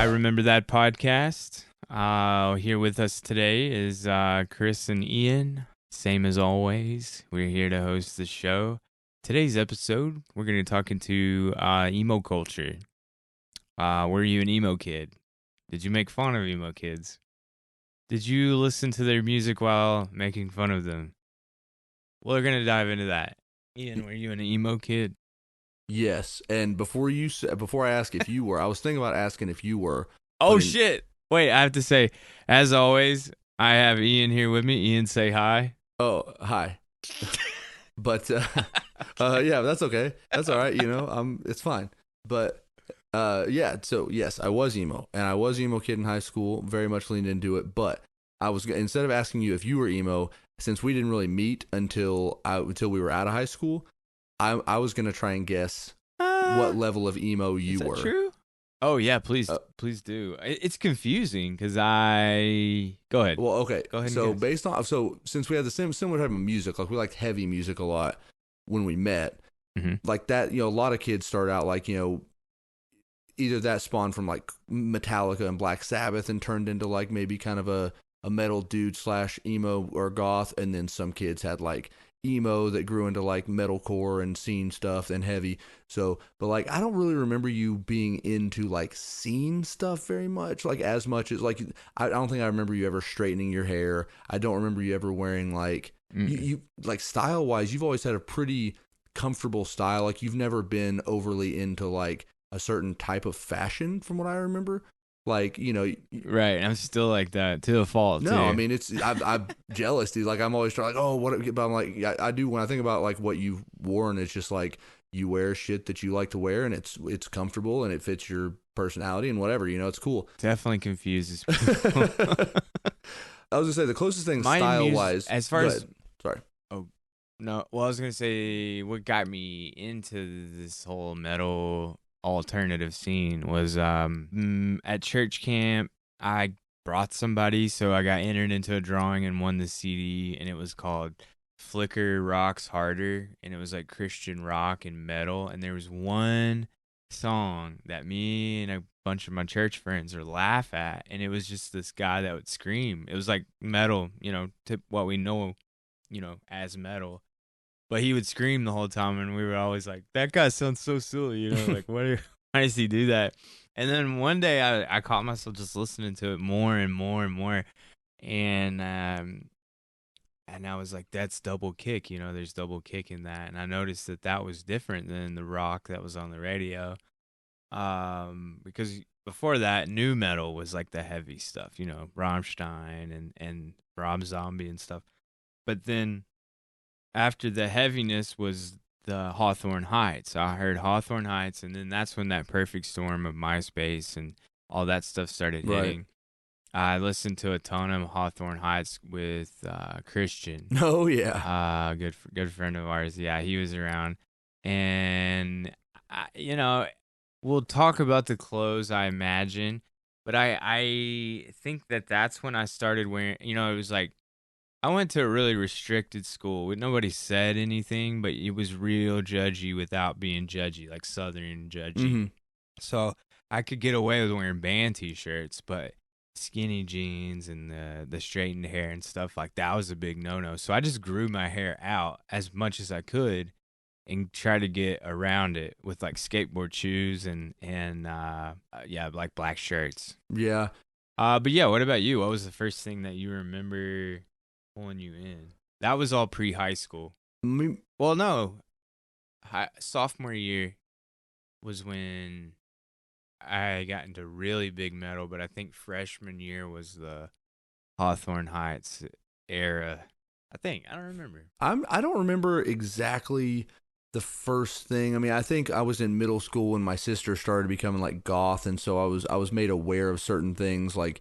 I remember that podcast. Here with us today is Kris and Ian. Same as always, we're here to host the show. Today's episode, we're going to talk into emo culture. Were you an emo kid? Did you make fun of emo kids? Did you listen to their music while making fun of them? We're going to dive into that. Ian, were you an emo kid? Yes, and before I ask if you were, I was thinking about asking if you were. Oh, shit. Wait, I have to say, as always, I have Ian here with me. Ian, say hi. Oh, hi. But yeah, that's okay. That's all right. It's fine. But yeah. So yes, I was emo, and I was emo kid in high school. Very much leaned into it. But I was instead of asking you if you were emo, since we didn't really meet until we were out of high school, I was gonna try and guess what level of emo you were. True? Oh yeah, please do. It's confusing because go ahead. Well, okay. Go ahead. So since we had the similar type of music, like we liked heavy music a lot when we met, like that. A lot of kids start out like either that spawned from like Metallica and Black Sabbath and turned into like maybe kind of a metal dude / emo or goth, and then some kids had like emo that grew into like metalcore and scene stuff and heavy. So, but like I don't really remember you being into like scene stuff very much, like as much as like I don't think I remember you ever straightening your hair. I don't remember you ever wearing like you like style wise. You've always had a pretty comfortable style. Like you've never been overly into like a certain type of fashion, from what I remember. Like, right. I'm still like that to a fault. No, too. I mean, I'm jealous, dude. Like, I'm always trying, like, oh, what? But I'm like, yeah, I do when I think about like what you've worn. It's just like you wear shit that you like to wear, and it's comfortable and it fits your personality and whatever. It's cool. Definitely confuses people. I was gonna say the closest thing style wise, as far as sorry. Oh no, well I was gonna say what got me into this whole metal alternative scene was at church camp. I brought somebody, so I got entered into a drawing and won the CD, and it was called Flicker Rocks Harder, and it was like Christian rock and metal, and there was one song that me and a bunch of my church friends would laugh at, and it was just this guy that would scream. It was like metal, to what we know, as metal. But he would scream the whole time, and we were always like, that guy sounds so silly, like, why does he do that? And then one day I caught myself just listening to it more and more and more. And I was like, that's double kick, there's double kick in that. And I noticed that was different than the rock that was on the radio. Because before that, new metal was like the heavy stuff, Rammstein and Rob Zombie and stuff. But then after the heaviness was the Hawthorne Heights. I heard Hawthorne Heights, and then that's when that perfect storm of MySpace and all that stuff started hitting. I listened to a ton of Hawthorne Heights with Christian. Oh yeah, good friend of ours. Yeah, he was around, and we'll talk about the clothes, I imagine, but I think that's when I started wearing. It was like, I went to a really restricted school. Nobody said anything, but it was real judgy without being judgy, like Southern judgy. So I could get away with wearing band T-shirts, but skinny jeans and the straightened hair and stuff like that was a big no-no. So I just grew my hair out as much as I could and try to get around it with like skateboard shoes and like black shirts. Yeah. But yeah, what about you? What was the first thing that you remember pulling you in? That was all pre-high school. Well, no. Sophomore year was when I got into really big metal, but I think freshman year was the Hawthorne Heights era. I don't remember. I don't remember exactly the first thing. I mean, I think I was in middle school when my sister started becoming like goth, and so I was made aware of certain things like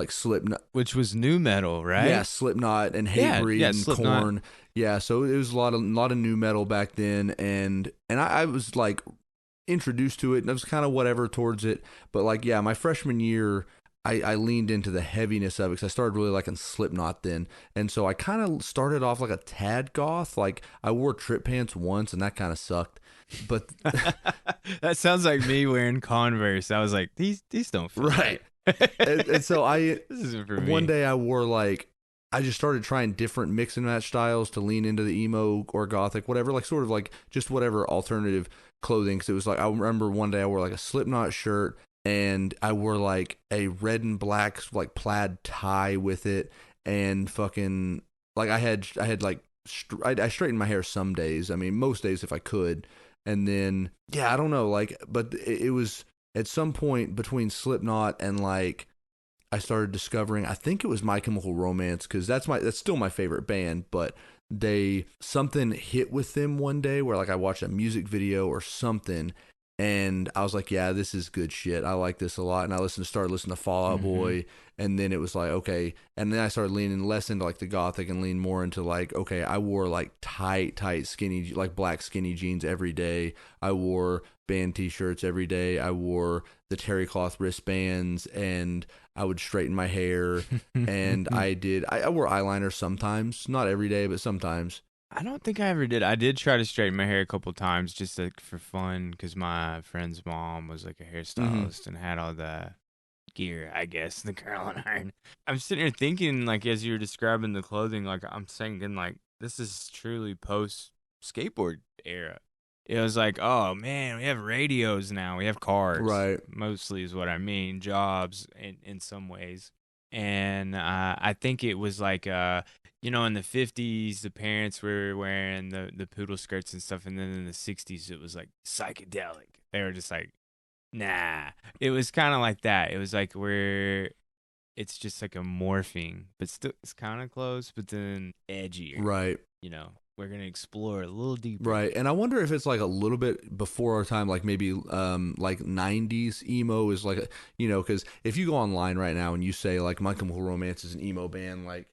Slipknot, which was new metal, right? Yeah, Slipknot and Hatebreed and Slipknot. Korn. Yeah, so it was a lot of new metal back then, and I was like introduced to it, and I was kind of whatever towards it. But like, yeah, my freshman year, I leaned into the heaviness of it because I started really liking Slipknot then. And so I kind of started off like a tad goth. Like I wore trip pants once and that kind of sucked. but That sounds like me wearing Converse. I was like, these don't fit right. right. And so This isn't for one me. day I wore like, I just started trying different mix and match styles to lean into the emo or gothic, whatever, like sort of like just whatever alternative clothing. Cause it was like, I remember one day I wore like a Slipknot shirt and I wore like a red and black like plaid tie with it. And fucking like I had like, I straightened my hair some days. I mean, most days if I could. And then, yeah, I don't know. Like, but it was at some point between Slipknot and like, I started discovering, I think it was My Chemical Romance, because that's still my favorite band, but they, something hit with them one day where like I watched a music video or something, and I was like, yeah, this is good shit. I like this a lot. And I started listening to Fall Out Mm-hmm. Boy, and then it was like, okay. And then I started leaning less into like the gothic and lean more into like, okay, I wore like tight, skinny, like black skinny jeans every day. I wore band t-shirts every day. I wore the terry cloth wristbands, and I would straighten my hair. And I wore eyeliner sometimes, not every day, but sometimes. I don't think I ever did. I did try to straighten my hair a couple times just like for fun because my friend's mom was like a Mm-hmm. hairstylist and had all the gear, I guess, the curling iron. I'm sitting here thinking, like, as you were describing the clothing, like, I'm thinking, like, this is truly post skateboard era. It was like, oh man, we have radios now, we have cars, Right. mostly is what I mean, jobs in some ways. And I think it was like, in the 50s, the parents were wearing the poodle skirts and stuff. And then in the 60s, it was like psychedelic. They were just like, nah, it was kind of like that. It was like where it's just like a morphing, but still it's kind of close, but then edgier. Right. We're gonna explore a little deeper. Right. And I wonder if it's like a little bit before our time, like maybe like 90s emo is like, because if you go online right now and you say like My Chemical Romance is an emo band, like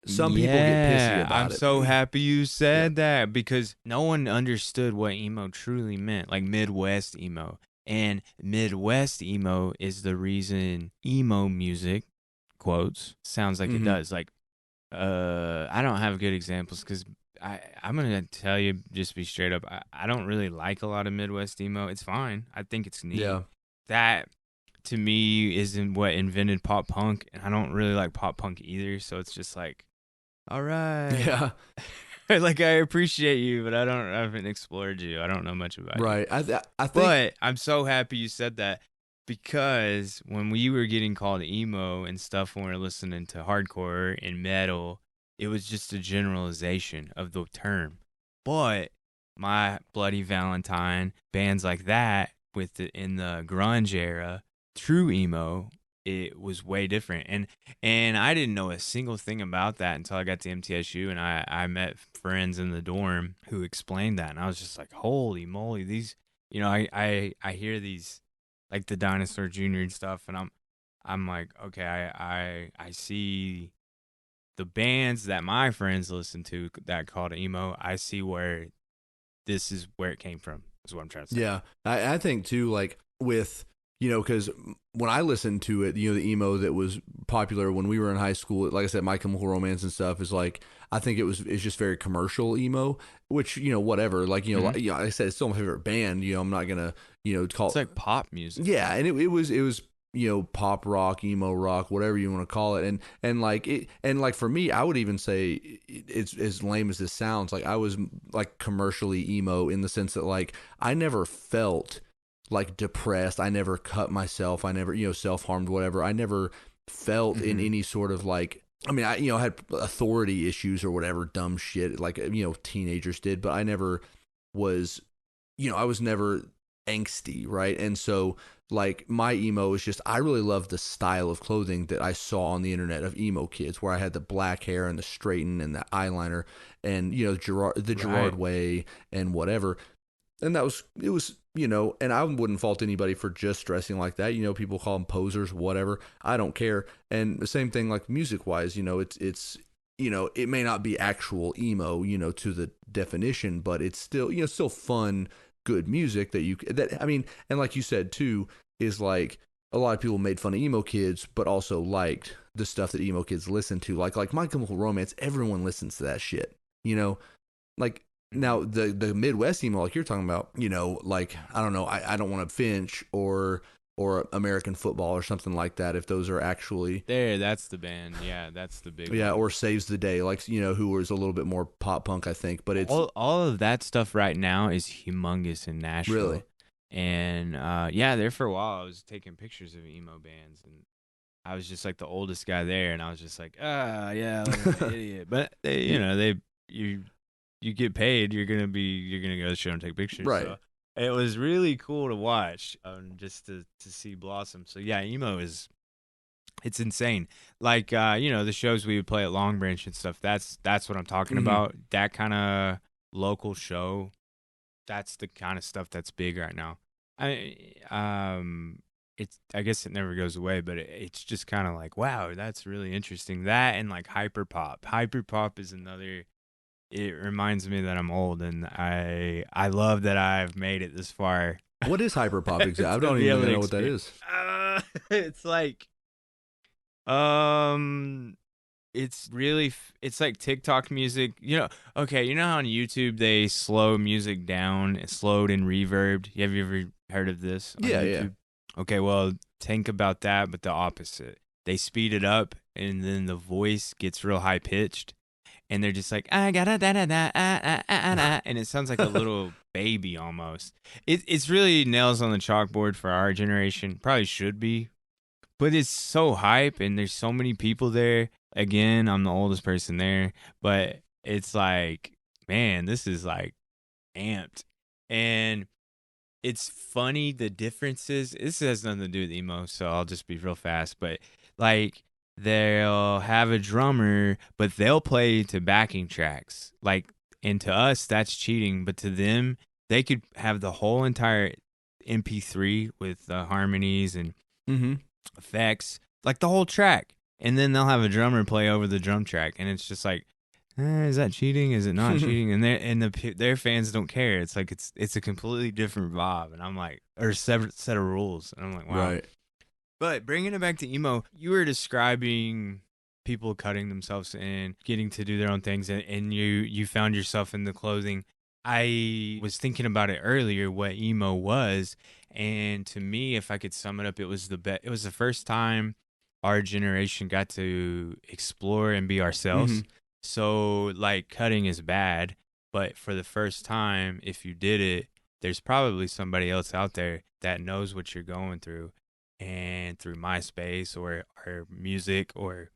some people get pissy Yeah, I'm about it. so happy you Yeah. said that because no one understood what emo truly meant, like Midwest emo. And Midwest emo is the reason emo music, quotes, sounds like it Mm-hmm. does. Like, I don't have good examples because I'm gonna tell you just be straight up. I don't really like a lot of Midwest emo. It's fine. I think it's neat. Yeah. That to me isn't what invented pop punk, and I don't really like pop punk either. So it's just like, all right, Yeah. like I appreciate you, but I haven't explored you. I don't know much about you. Right. I think. But I'm so happy you said that because when we were getting called emo and stuff when we were listening to hardcore and metal, it was just a generalization of the term. But my Bloody Valentine, bands like that in the grunge era, true emo, it was way different. And I didn't know a single thing about that until I got to MTSU and I met friends in the dorm who explained that and I was just like, holy moly, these I hear these like the Dinosaur Jr. and stuff, and I'm like, okay, I see the bands that my friends listen to that called emo. I see where this is where it came from. Is what I'm trying to say. Yeah. I think too, like with, because when I listened to it, the emo that was popular when we were in high school, like I said, My Chemical Romance and stuff is like, I think it's just very commercial emo, which, whatever, like, Mm-hmm. like I said, it's still my favorite band, I'm not going to, It's call, like pop music. yeah. And it was, pop rock, emo rock, whatever you want to call it. And like it, and like for me, I would even say it's as lame as this sounds. Like I was like commercially emo in the sense that like I never felt like depressed. I never cut myself. I never, self-harmed, whatever. I never felt in Mm-hmm. any sort of like, I mean, I, had authority issues or whatever dumb shit like, teenagers did, but I never was, I was never angsty, right? And so like my emo is just, I really love the style of clothing that I saw on the internet of emo kids, where I had the black hair and the straighten and the eyeliner and the Gerard Right. way and whatever. And it was, and I wouldn't fault anybody for just dressing like that. People call them posers, whatever. I don't care. And the same thing like music wise, it's it may not be actual emo, to the definition, but it's still, still fun, good music that I mean, and like you said too, is like a lot of people made fun of emo kids, but also liked the stuff that emo kids listen to. Like My Chemical Romance, everyone listens to that shit. Like Now the Midwest emo, like you're talking about, like I don't know, I don't want to Finch or American Football or something like that. If those are actually that's the band. Yeah, that's the big yeah, one. or Saves the Day, like who was a little bit more pop punk, I think. But it's All of that stuff right now is humongous in Nashville. really And yeah, there for a while I was taking pictures of emo bands, and I was just like the oldest guy there, and I was just like, yeah, like I'm an idiot. But you get paid, you're gonna go to the show and take pictures. right. So it was really cool to watch, just to see blossom. So yeah, emo it's insane. Like the shows we would play at Long Branch and stuff. That's what I'm talking Mm-hmm. about. That kind of local show. That's the kind of stuff that's big right now. I guess it never goes away, but it's just kind of like, wow, that's really interesting. That and like hyperpop. Hyperpop is another. It reminds me that I'm old, and I love that I've made it this far. What is hyperpop exactly? I To don't be even able to know what that experience. is. It's like um it's really it's like TikTok music. Okay, you know how on YouTube they slow music down, it's slowed and reverbed. Have you ever heard of this on Yeah, yeah. YouTube? Okay, well, think about that, but the opposite. They speed it up, and then the voice gets real high pitched, and they're just like, I got da da da and it sounds like a little baby almost. It's really nails on the chalkboard for our generation. Probably should be, but it's so hype, and there's so many people there. Again, I'm the oldest person there, but it's like, man, this is like amped. And it's funny the differences. This has nothing to do with emo, so I'll just be real fast. But like, they'll have a drummer, but they'll play to backing tracks. Like, and to us, that's cheating, but to them, they could have the whole entire MP3 with the harmonies and Mm-hmm. effects, like the whole track, and then they'll have a drummer play over the drum track, and it's just like, is that cheating? Is it not cheating? And their fans don't care. It's like it's a completely different vibe, and I'm like, or separate set of rules, and I'm like, wow. Right. But bringing it back to emo, you were describing people cutting themselves in, getting to do their own things, and you found yourself in the clothing. I was thinking about it earlier, what emo was, and to me, if I could sum it up, it was it was the first time our generation got to explore and be Mm-hmm. ourselves. So, like, cutting is bad, but for the first time, if you did it, there's probably somebody else out there that knows what you're going through. And through MySpace or our music or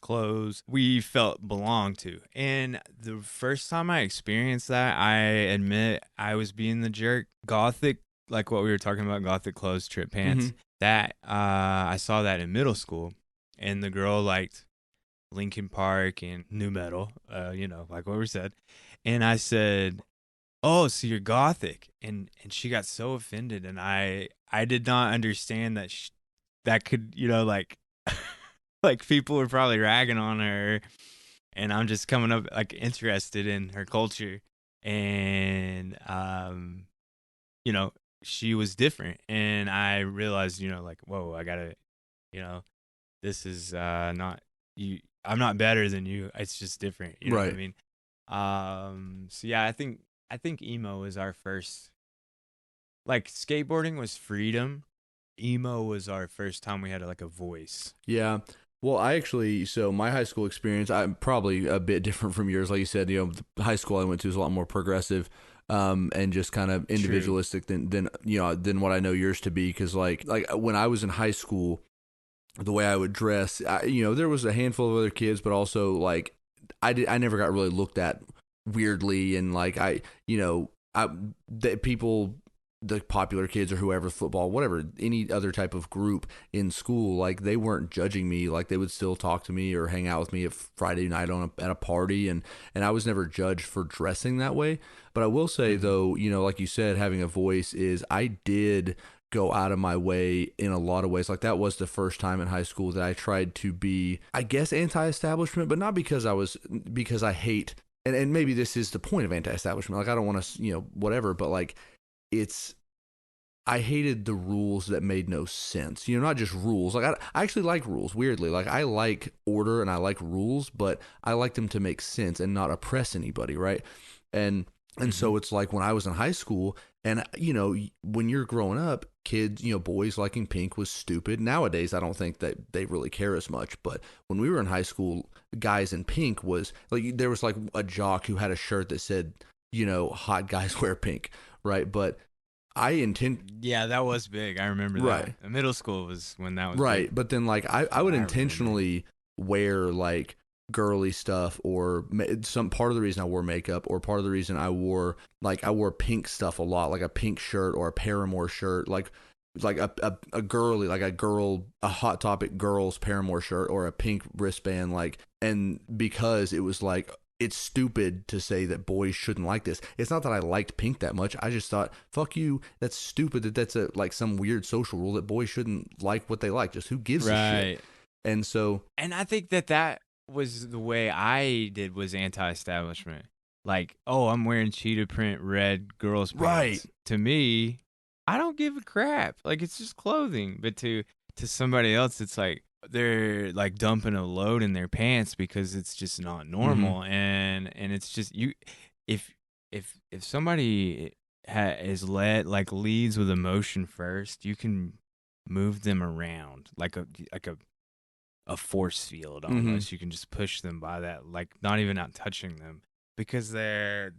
clothes, we felt belonged to. And the first time I experienced that, I admit I was being the jerk. Gothic, like what we were talking about, gothic clothes, trip Mm-hmm. pants. That I saw that in middle school, and the girl liked Linkin Park and new metal, like what we said. And I said, "Oh, so you're gothic?" And she got so offended, and I did not understand that that could, like like people were probably ragging on her, and I'm just coming up like interested in her culture, and you know, she was different, and I realized, like, whoa, I gotta, you know, this is not you. I'm not better than you. It's just different. You know what I Right. mean? So yeah, I think emo is our first. Like, skateboarding was freedom. Emo was our first time we had like a voice. Yeah. Well, so my high school experience, I'm probably a bit different from yours. Like you said, the high school I went to is a lot more progressive, and just kind of True. individualistic than what I know yours to be. Because like when I was in high school, the way I would dress, there was a handful of other kids, but also like I never got really looked at weirdly, and like people, the popular kids or whoever, football, whatever, any other type of group in school, like they weren't judging me. Like they would still talk to me or hang out with me at Friday night at a party, and I was never judged for dressing that way. But I will say Mm-hmm. though, like you said, having a voice is I did go out of my way in a lot of ways. Like that was the first time in high school that I tried to be, I guess, anti-establishment, but not because I hate, and maybe this is the point of anti-establishment. Like I don't want to, whatever, but like it's, I hated the rules that made no sense. Not just rules. Like I actually like rules. Weirdly, like I like order and I like rules, but I like them to make sense and not oppress anybody, right? And And Mhm. so it's like when I was in high school, and when you're growing up, kids, boys liking pink was stupid. Nowadays, I don't think that they really care as much. But when we were in high school, guys in pink was like, there was like a jock who had a shirt that said, hot guys wear pink, right? But I intend, Yeah, that was big. I remember that. right, Middle school was when that was big. right. But then like I That's what would I remember. intentionally wear like girly stuff, or some part of the reason I wore makeup, or part of the reason I wore pink stuff a lot, like a pink shirt or a Paramore shirt, like a girly, like a Hot Topic girls Paramore shirt, or a pink wristband, like. And because it was like, it's stupid to say that boys shouldn't like this. It's not that I liked pink that much. I just thought, fuck you. That's stupid. That's like some weird social rule that boys shouldn't like what they like. Just who gives a shit? Right. And so, And I think that was the way I did was anti-establishment. Like, oh, I'm wearing cheetah print red girls right. pants. To me, I don't give a crap. Like it's just clothing. But to somebody else, it's like they're like dumping a load in their pants because it's just not Mm-hmm. normal. And it's just you. If if somebody is leads with emotion first, you can move them around like a force field Mm-hmm. almost. You can just push them by that, like not even out touching them, because they're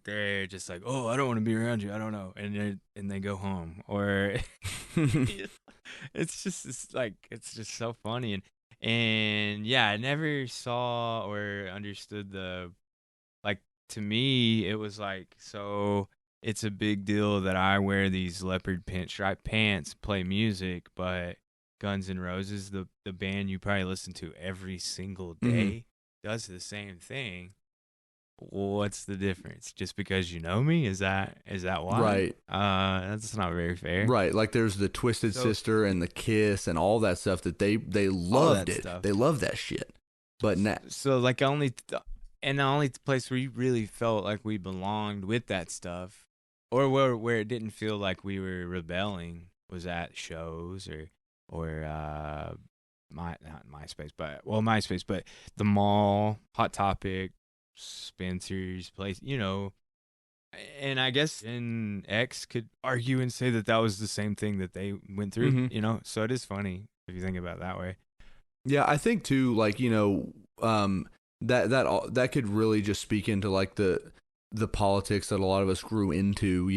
just like, oh, I don't want to be around you. I don't know, and they go home, or it's just so funny, and yeah, I never saw or understood the like to me it was like so. It's a big deal that I wear these leopard pinstripe pants, play music, but Guns N' Roses, the band you probably listen to every single Mm-hmm. day, does the same thing. What's the difference? Just because you know me? Is that why? Right. That's not very fair. Right, like there's the Twisted So Sister and the Kiss and all that stuff that they all loved that it. stuff. They loved that shit. But now, So like and the only place where you really felt like we belonged with that stuff, or where it didn't feel like we were rebelling, was at shows or not MySpace, but well MySpace, but the mall, Hot Topic, Spencer's place, And I guess Gen X could argue and say that that was the same thing that they went through, hmm So it is funny if you think about it that way. yeah, I think too, like that could really just speak into like the politics that a lot of us grew into.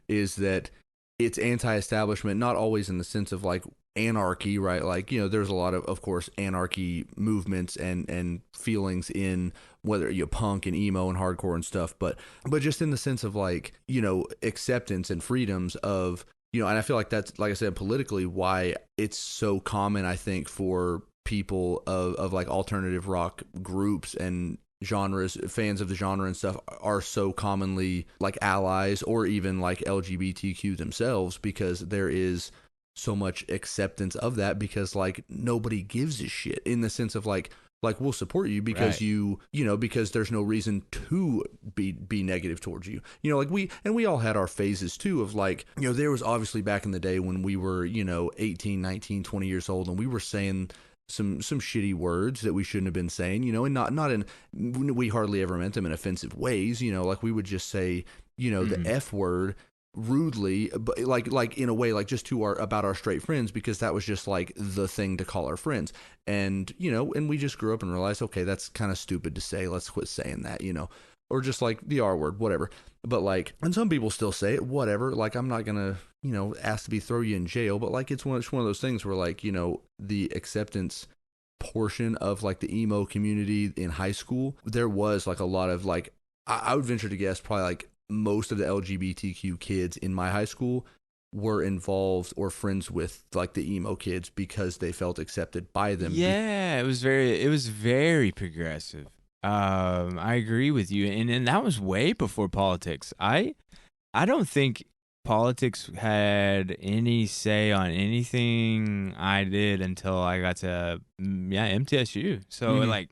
Is that it's anti-establishment, not always in the sense of like anarchy, right? Like there's a lot of course, anarchy movements and feelings in whether you punk and emo and hardcore and stuff, but just in the sense of like acceptance and freedoms of and I feel like that's, like I said, politically why it's so common, I think, for people of like alternative rock groups and genres, fans of the genre and stuff, are so commonly like allies or even like LGBTQ themselves, because there is so much acceptance of that, because like nobody gives a shit, in the sense of like we'll support you because Right. because there's no reason to be negative towards you. Like we all had our phases too of like, there was obviously back in the day when we were 18, 19, 20 years old, and we were saying some shitty words that we shouldn't have been saying, and not in, we hardly ever meant them in offensive ways, like we would just say, the Mm-hmm. F word rudely, but like in a way, like just to our, about our straight friends, because that was just like the thing to call our friends. And and we just grew up and realized, okay, that's kind of stupid to say, let's quit saying that, or just like the R word, whatever. But like, and some people still say it, whatever. Like, I'm not gonna ask to be throw you in jail, but like it's one of those things where like the acceptance portion of like the emo community in high school, there was like a lot of like, I would venture to guess probably like most of the LGBTQ kids in my high school were involved or friends with like the emo kids because they felt accepted by them. Yeah, it was very progressive. I agree with you, and that was way before politics. I don't think politics had any say on anything I did until I got to yeah MTSU. So Mm-hmm. like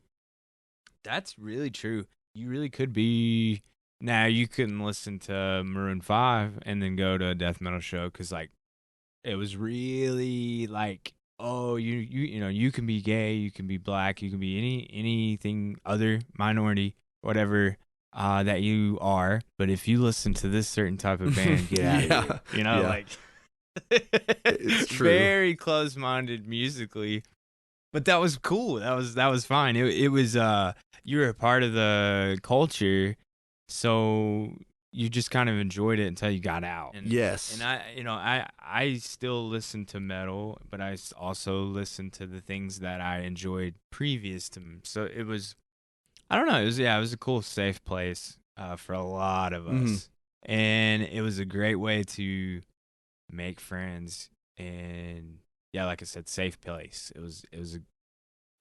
that's really true. You really could be. Now you couldn't listen to Maroon 5 and then go to a death metal show because like it was really like, oh, you can be gay, you can be black, you can be anything other minority, whatever. that you are, but if you listen to this certain type of band, get out of here. Yeah, You know, yeah, like it's true. very close-minded musically. But that was cool. That was fine. It was you were a part of the culture, so you just kind of enjoyed it until you got out. And Yes, I still listen to metal, but also listen to the things that I enjoyed previous to. So it was, I don't know, it was a cool safe place for a lot of hmm us. And it was a great way to make friends, and yeah, like I said, safe place.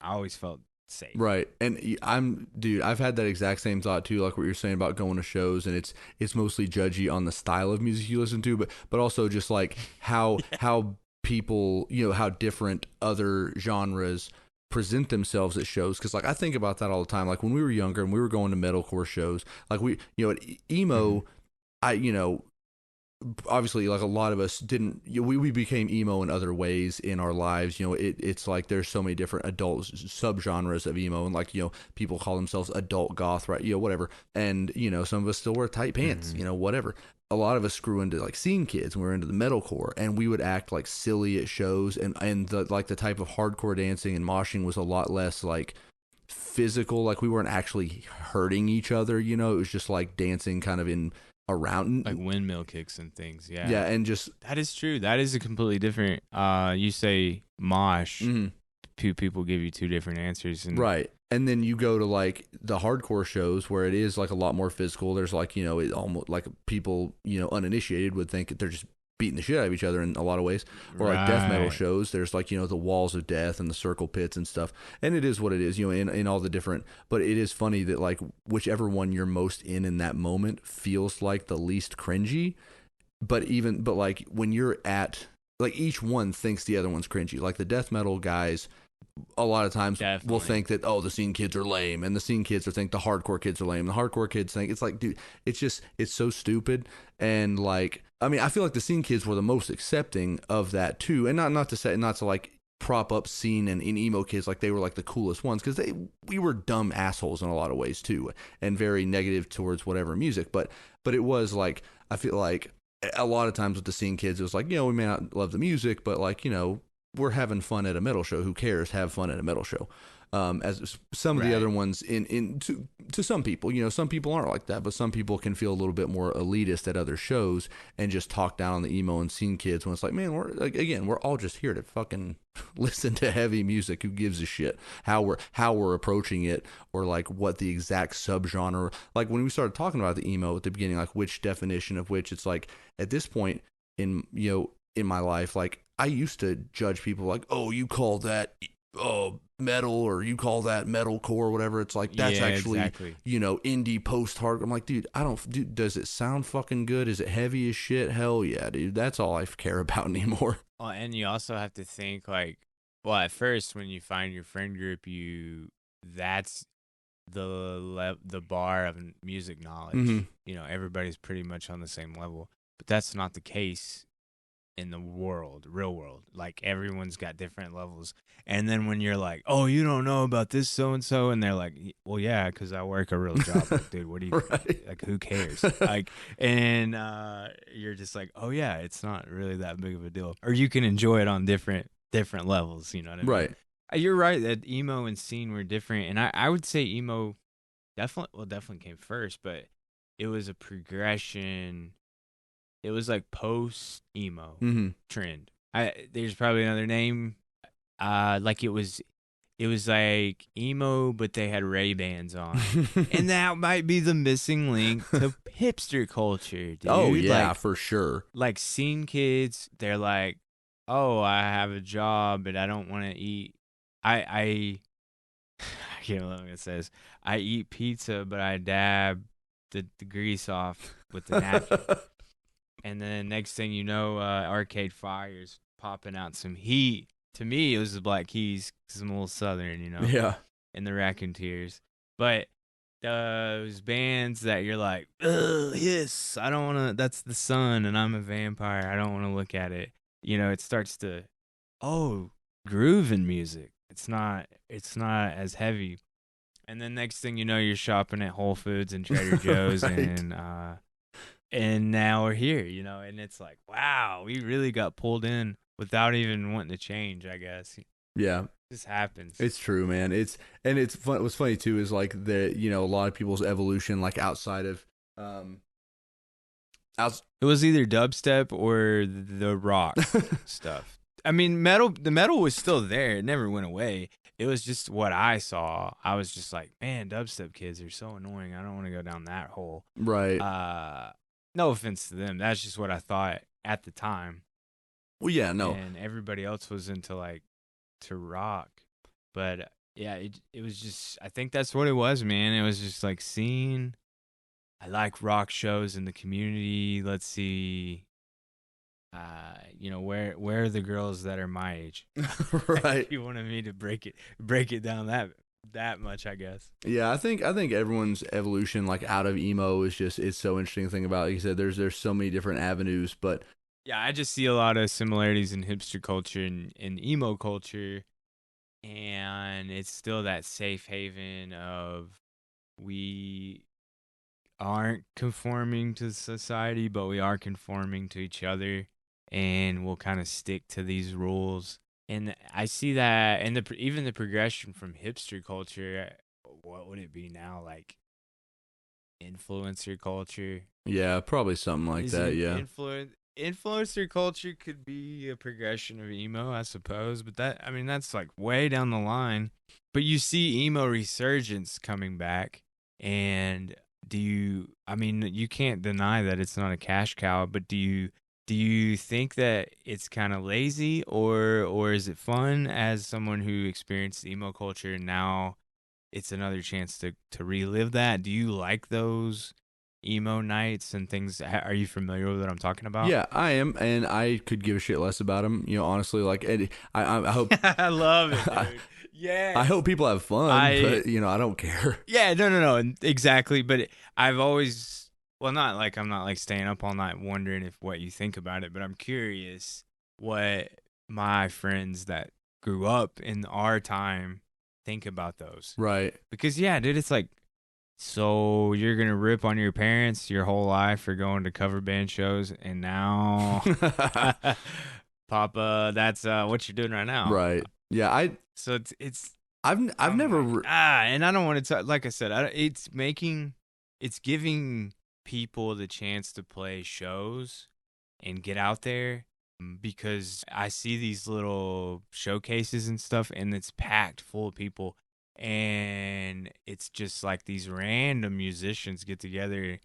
I always felt safe. right. And dude. I've had that exact same thought too, like what you're saying about going to shows, and it's mostly judgy on the style of music you listen to, but also just like how people, how different other genres present themselves at shows. Because like I think about that all the time. Like when we were younger and we were going to metalcore shows, like at Mm-hmm. emo, I obviously like a lot of us didn't, we became emo in other ways in our lives. It's like there's so many different adult subgenres of emo, and like people call themselves adult goth, right? Whatever. And some of us still wear tight pants, Mm-hmm. whatever. A lot of us grew into like scene kids and we were into the metalcore, and we would act like silly at shows, and the type of hardcore dancing and moshing was a lot less like physical. Like we weren't actually hurting each other. It was just like dancing kind of in Like around. windmill kicks and things. Yeah, Yeah, and just that is true. That is a completely different. You say mosh, mhm. two people give you two different answers, and Right. And then you go to like the hardcore shows where it is like a lot more physical. There's like, it almost like people, uninitiated would think that they're just beating the shit out of each other in a lot of ways. Or like death metal right. shows, there's like, the walls of death and the circle pits and stuff. And it is what it is, in all the different, but it is funny that like whichever one you're most in that moment feels like the least cringy. But like when you're at, like each one thinks the other one's cringy. Like the death metal guys a lot of times will Definitely. think that, oh, the scene kids are lame, and the scene kids will think the hardcore kids are lame. The hardcore kids think, it's like, dude, it's so stupid. And like, I mean, I feel like the scene kids were the most accepting of that too, and not to like prop up scene and emo kids like they were like the coolest ones, because we were dumb assholes in a lot of ways too, and very negative towards whatever music. But it was like, I feel like a lot of times with the scene kids, it was like, we may not love the music, but like, we're having fun at a metal show. Who cares? Have fun at a metal show. As some of the other Right. ones, to some people, some people aren't like that, but some people can feel a little bit more elitist at other shows and just talk down on the emo and scene kids when it's like, man, we're all just here to fucking listen to heavy music. Who gives a shit how we're approaching it, or like what the exact subgenre. Like when we started talking about the emo at the beginning, like which definition of which, it's like at this point in in my life, like I used to judge people like, oh, you call that metal, or you call that metalcore, or whatever. It's like that's Yeah, actually exactly. indie post hard. I'm like, dude, I don't. Dude, does it sound fucking good? Is it heavy as shit? Hell yeah, dude. That's all I care about anymore. Well, and you also have to think like, well, at first when you find your friend group, that's the bar of music Mm-hmm. knowledge. Everybody's pretty much on the same level, but that's not the case in the real world. Like everyone's got different levels. And then when you're like, "Oh, you don't know about this so and so," and they're like, "Well, yeah, because I work a real job." Like, dude, what do you Right. like? Who cares? Like, and you're just like, "Oh yeah, it's not really that big of a deal." Or you can enjoy it on different levels. You know what I mean? Right. You're right that emo and scene were different, and I would say emo definitely came first, but it was a progression. It was like post emo Mm-hmm. trend. There's probably another name. Like it was like emo, but they had Ray Bans on, and that might be the missing link to hipster culture, Oh dude. yeah, Like for sure. scene kids, they're like, oh, I have a job, but I don't want to eat. I I can't remember what it says. I eat pizza, but I dab the grease off with the napkin. And then next thing you know, Arcade Fire's popping out some heat. To me, it was the Black Keys, 'cause I'm a little southern, Yeah. and the Raccoonteers. But those bands that you're like, ugh, yes, I don't want to. That's the sun, and I'm a vampire. I don't want to look at it. It starts to, oh, groove in music. It's not as heavy, And then next thing you know, you're shopping at Whole Foods and Trader Joe's, Right. and now we're here, and it's like, wow, we really got pulled in without even wanting to change. I guess it Yeah. just happens. It's true, man. It's fun. What's funny too is like a lot of people's evolution, like outside of, outs. It was either dubstep or the rock stuff. I mean, the metal was still there. It never went away. It was just what I saw. I was just like, man, dubstep kids are so annoying. I don't want to go down that hole. Right. No offense to them. That's just what I thought at the time. Well, yeah, no. And everybody else was into to rock. But yeah, it was just, I think that's what it was, man. It was just like seeing, I like rock shows in the community. Let's see, where are the girls that are my age? Right. You wanted me to break it down that much, I guess. Yeah, I think everyone's evolution like out of emo is just it's so interesting to think about. Like you said, there's so many different avenues, but Yeah, I just see a lot of similarities in hipster culture and emo culture, and it's still that safe haven of we aren't conforming to society, but we are conforming to each other, and we'll kind of stick to these rules. And I see that, and even the progression from hipster culture, what would it be now? Like influencer culture? yeah, probably something like Is that. it Yeah. influencer culture could be a progression of emo, I suppose, but that's like way down the line. But you see emo resurgence coming back, and you can't deny that it's not a cash cow, but do you think that it's kind of lazy, or is it fun as someone who experienced emo culture and now it's another chance to relive that? Do you like those emo nights and things? Are you familiar with what I'm talking about? Yeah, I am, and I could give a shit less about them. Honestly, like, and I hope I love it, I, dude. I Yes. hope people have fun, I but I don't care. Yeah, no, exactly. But I've always, well, not like I'm not like staying up all night wondering if what you think about it, but I'm curious what my friends that grew up in our time think about those. Right. Because yeah, dude, it's like, so you're gonna rip on your parents your whole life for going to cover band shows, and now, Papa, that's what you're doing right now. Right. Yeah. So it's I've I'm never. like, and I don't want to talk. Like I said, it's giving people the chance to play shows and get out there, because I see these little showcases and stuff, and it's packed full of people, and it's just like these random musicians get together,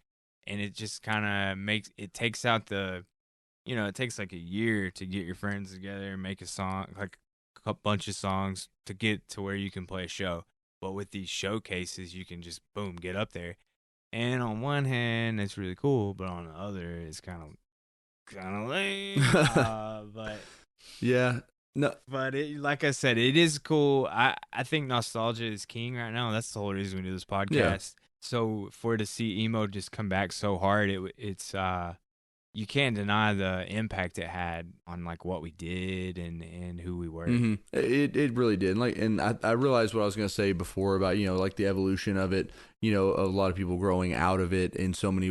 and it just kind of takes out it takes like a year to get your friends together and make a song, like a bunch of songs to get to where you can play a show. But with these showcases, you can just boom get up there. And on one hand, it's really cool, but on the other, it's kind of lame. But Yeah. No. like I said, it is cool. I think nostalgia is king right now. That's the whole reason we do this Yeah. podcast. So for to see emo just come back so hard, it's you can't deny the impact it had on like what we did and who we were. Mm-hmm. It really did. And I realized what I was gonna say before about like the evolution of it. A lot of people growing out of it in so many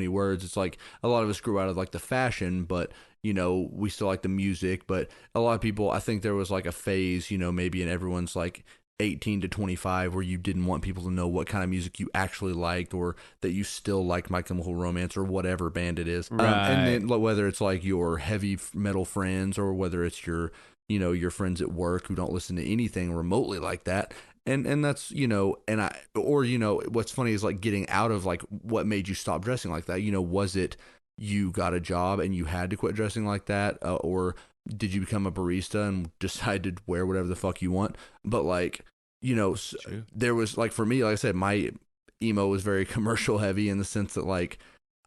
words. It's like a lot of us grew out of like the fashion, but we still like the music. But a lot of people, I think there was like a phase, maybe in everyone's like 18 to 25 where you didn't want people to know what kind of music you actually liked, or that you still like My Chemical Romance or whatever band it is. Right. And then whether it's like your heavy metal friends, or whether it's your your friends at work who don't listen to anything remotely like that. And that's and I or what's funny is like getting out of like what made you stop dressing like that. Was it you got a job and you had to quit dressing like that, or did you become a barista and decide to wear whatever the fuck you want? But like, there was like, for me, like I said, my emo was very commercial heavy in the sense that like,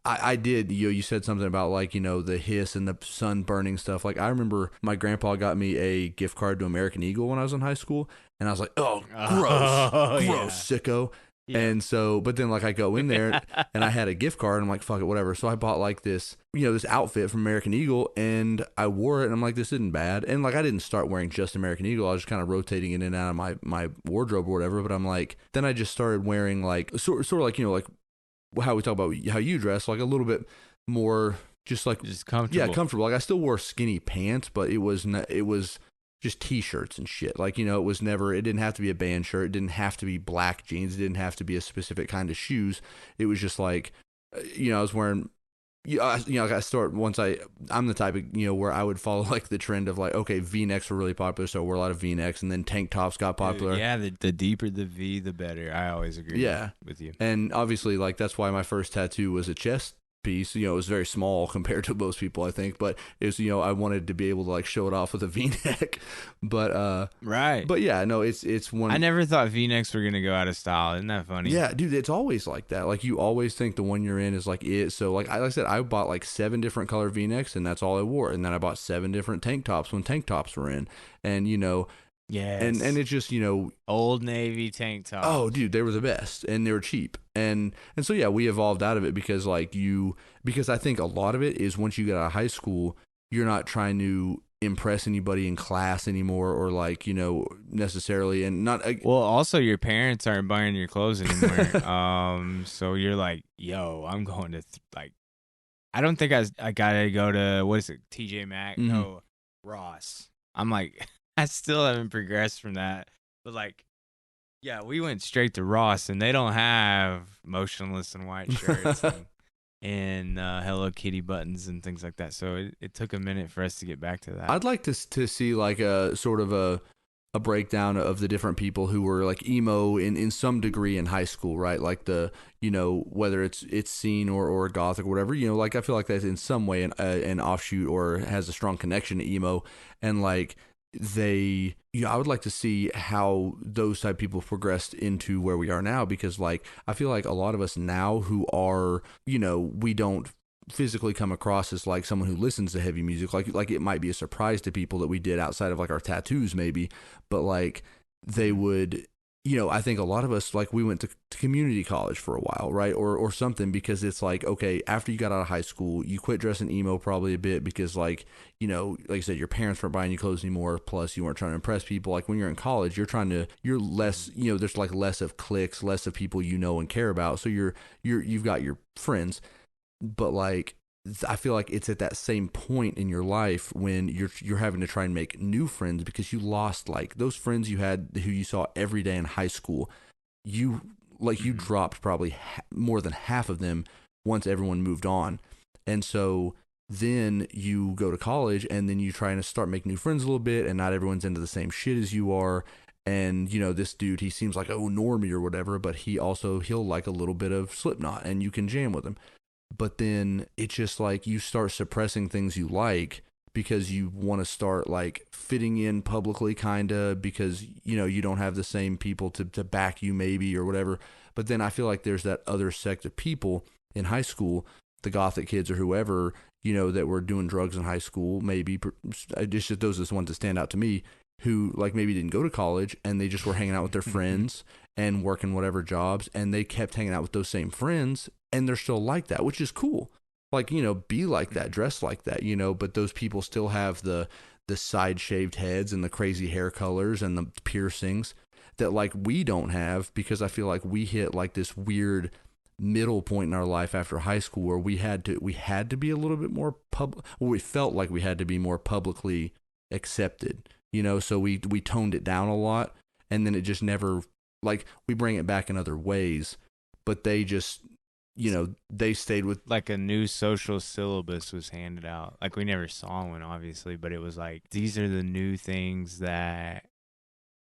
I did, you said something about like, the hiss and the sun burning stuff. Like I remember my grandpa got me a gift card to American Eagle when I was in high school, and I was like, oh, gross, Oh, gross, yeah. sicko. Yep. And so, but then like I go in there and I had a gift card and I'm like, fuck it, whatever. So I bought like this, this outfit from American Eagle and I wore it and I'm like, this isn't bad. And like I didn't start wearing just American Eagle. I was just kind of rotating it in and out of my wardrobe or whatever. But I'm like, then I just started wearing like, sort of like, like how we talk about how you dress, like a little bit more just like, Just comfortable. yeah, comfortable. Like I still wore skinny pants, but it was just t-shirts and shit. Like, it didn't have to be a band shirt. It didn't have to be black jeans. It didn't have to be a specific kind of shoes. It was just like, I was wearing, like I start once I'm the type of, where I would follow like the trend of like, okay, V-necks were really popular. So I wore a lot of V-necks and then tank tops got popular. Yeah. The deeper the V, the better. I always agree with you. And obviously like, that's why my first tattoo was a chest piece. It was very small compared to most people, I think, but it was, I wanted to be able to like show it off with a V-neck. But right. But yeah, no, it's one. I never thought V-necks were gonna go out of style. Isn't that funny? Yeah, dude, it's always like that. Like you always think the one you're in is like it. So like I said, I bought like 7 different color V-necks and that's all I wore. And then I bought 7 different tank tops when tank tops were in. And yes. And it's just, Old Navy tank tops. Oh, dude, they were the best and they were cheap. And so yeah, we evolved out of it because because I think a lot of it is once you get out of high school, you're not trying to impress anybody in class anymore or like, necessarily and not well, also your parents aren't buying your clothes anymore. So you're like, yo, I'm going to like I don't think I gotta go to what is it, TJ Maxx? Mm-hmm. No, Ross. I'm like I still haven't progressed from that. But like, yeah, we went straight to Ross, and they don't have motionless and white shirts and Hello Kitty buttons and things like that. So it took a minute for us to get back to that. I'd like to see like a sort of a breakdown of the different people who were like emo in some degree in high school, right? Like the whether it's scene or gothic or whatever. Like I feel like that's in some way an offshoot or has a strong connection to emo, and like I would like to see how those type of people progressed into where we are now, because like I feel like a lot of us now who are we don't physically come across as like someone who listens to heavy music, like it might be a surprise to people that we did outside of like our tattoos maybe, but like they would I think a lot of us, like we went to community college for a while, right? Or something, because it's like, okay, after you got out of high school, you quit dressing emo probably a bit because like, like I said, your parents weren't buying you clothes anymore. Plus you weren't trying to impress people. Like when you're in college, you're less, there's like less of cliques, less of people and care about. So you've got your friends, but like, I feel like it's at that same point in your life when you're having to try and make new friends because you lost like those friends you had who you saw every day in high school. You dropped probably more than half of them once everyone moved on. And so then you go to college and then you try and start making new friends a little bit, and not everyone's into the same shit as you are. And this dude, he seems like normie or whatever, but he'll like a little bit of Slipknot and you can jam with him. But then it's just like you start suppressing things you like because you want to start like fitting in publicly, kind of, because you don't have the same people to back you maybe or whatever. But then I feel like there's that other sect of people in high school, the gothic kids or whoever, that were doing drugs in high school, maybe just those are the ones that stand out to me, who like maybe didn't go to college and they just were hanging out with their friends and working whatever jobs, and they kept hanging out with those same friends, and they're still like that, which is cool. Like, be like that, dress like that, but those people still have the side shaved heads and the crazy hair colors and the piercings that like we don't have, because I feel like we hit like this weird middle point in our life after high school where we had to be a little bit more we felt like we had to be more publicly accepted, so we toned it down a lot, and then it just never, like, we bring it back in other ways, but they just they stayed with like a new social syllabus was handed out. Like we never saw one obviously, but it was like, these are the new things that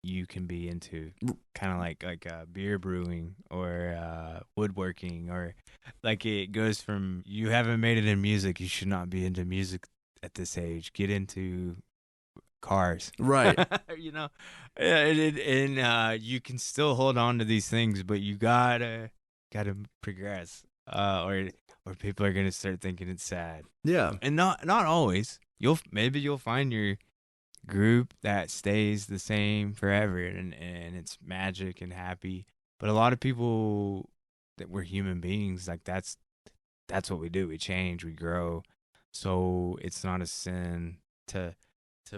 you can be into, kind of like beer brewing or woodworking, or like it goes from, you haven't made it in music, you should not be into music at this age, get into cars, right. yeah, and you can still hold on to these things, but you gotta progress, or people are gonna start thinking it's sad. Yeah. And not always. You'll find your group that stays the same forever, and it's magic and happy. But a lot of people that we're human beings, like that's what we do. We change, we grow. So it's not a sin to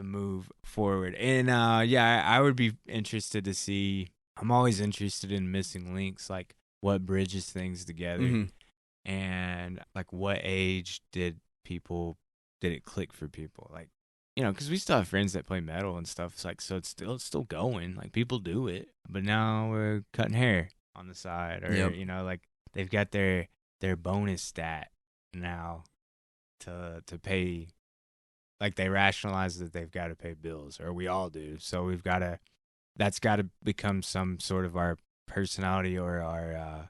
move forward. And yeah, I would be interested to see. I'm always interested in missing links, like what bridges things together, Mm-hmm. and like what age did it click for people, like, because we still have friends that play metal and stuff. It's like, so it's still going, like people do it, but now we're cutting hair on the side, or Yep. like they've got their bonus stat now to pay, like they rationalize that they've got to pay bills, or we all do. So that's got to become some sort of our personality, or our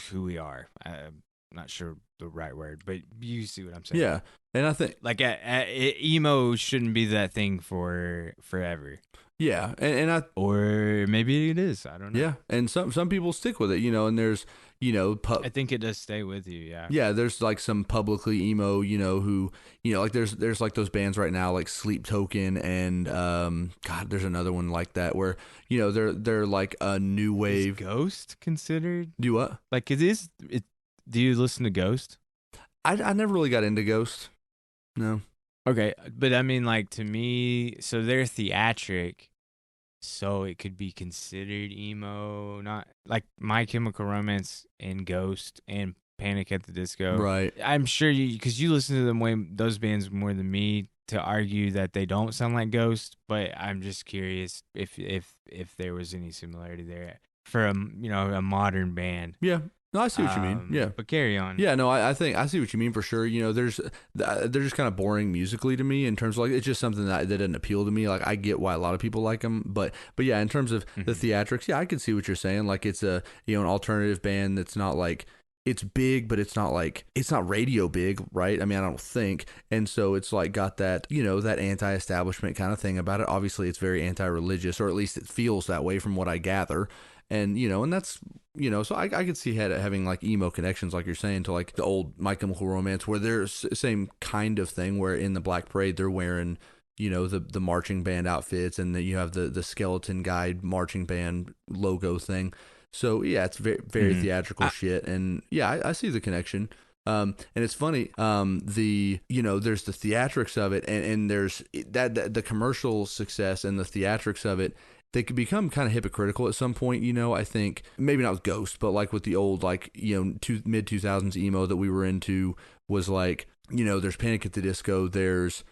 who we are. I'm not sure the right word, but you see what I'm saying. Yeah, and I think Like emo shouldn't be that thing for forever, yeah, and I or maybe it is. I don't know. yeah, and some people stick with it, and there's I think it does stay with you. Yeah. yeah, there's like some publicly emo, who, like there's like those bands right now like Sleep Token and God, there's another one like that where they're like a new Is wave. Ghost considered? Do what? Like it is. It. Do you listen to Ghost? I never really got into Ghost. No. Okay, but I mean, like to me, so they're theatric, so it could be considered emo. Not like My Chemical Romance and Ghost and Panic at the Disco. Right. I'm sure because you listen to them those bands more than me, to argue that they don't sound like Ghost. But I'm just curious if there was any similarity there for a modern band. Yeah. No, I see what you mean. Yeah. But carry on. Yeah, no, I think I see what you mean for sure. They're just kind of boring musically to me in terms of like it's just something that didn't appeal to me. Like I get why a lot of people like them, but yeah, in terms of the theatrics, yeah, I can see what you're saying. Like it's a an alternative band that's not like it's big, but it's not radio big, right? I mean, I don't think, and so it's like got that that anti-establishment kind of thing about it. Obviously, it's very anti-religious, or at least it feels that way from what I gather. And and that's so I could see having like emo connections, like you're saying, to like the old My Chemical Romance, where there's same kind of thing, where in the Black Parade they're wearing the marching band outfits, and then you have the Skeleton Guide marching band logo thing. So yeah, it's very very theatrical shit, and yeah, I see the connection. And it's funny, the there's the theatrics of it, and there's that the commercial success and the theatrics of it. They could become kind of hypocritical at some point, I think maybe not with Ghost, but like with the old, like, mid 2000s emo that we were into was like, there's Panic at the Disco, there's,